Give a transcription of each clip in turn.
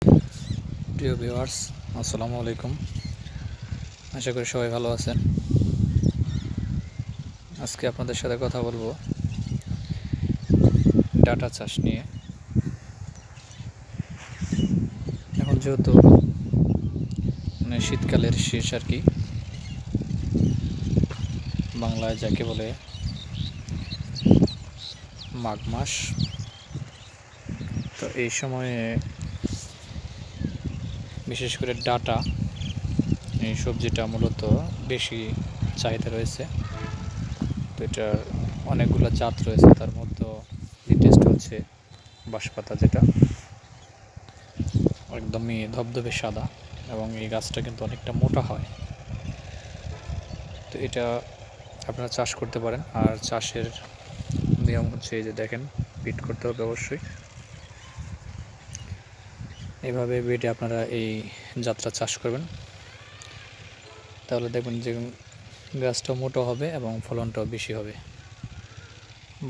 প্রিয় ভিউয়ার্স, আসসালামু আলাইকুম। আশা করি সবাই ভালো আছেন। আজকে আপনাদের সাথে কথা বলবো ডাটা চাষ নিয়ে। এখন যেহেতু শীতকালের শেষ আর কি, বাংলায় যাকে বলে মাঘ মাস, তো এই সময়ে বিশেষ করে ডাটা এই সবজিটা মূলত বেশি চাহিদা রয়েছে। তো এটার অনেকগুলো জাত রয়েছে, তার মধ্যে লেটেস্ট হচ্ছে বাঁশপাতা, যেটা একদমই ধবধবে সাদা এবং এই গাছটা কিন্তু অনেকটা মোটা হয়। তো এটা আপনারা চাষ করতে পারেন। আর চাষের নিয়ম হচ্ছে এই যে দেখেন, বিট করতে হবে অবশ্যই। এইভাবে বেটে আপনারা এই জাতটা চাষ করবেন, তাহলে দেখবেন যে গাছটা মোটা হবে এবং ফলনটাও বেশি হবে।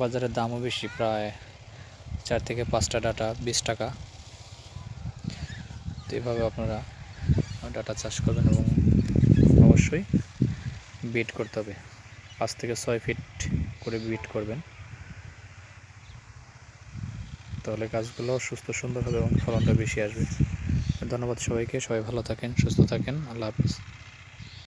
বাজারের দামও বেশি, প্রায় 4 থেকে 5টা ডাটা 20 টাকা। তো এইভাবে আপনারা ডাটা চাষ করবেন এবং অবশ্যই বিট করতে হবে। 5 থেকে 6 ফিট করে বিট করবেন, তাহলে গাছগুলো সুস্থ সুন্দর হবে এবং ফলনটা বেশি আসবে। ধন্যবাদ সবাইকে। সবাই ভালো থাকেন, সুস্থ থাকেন। আল্লাহ হাফিজ।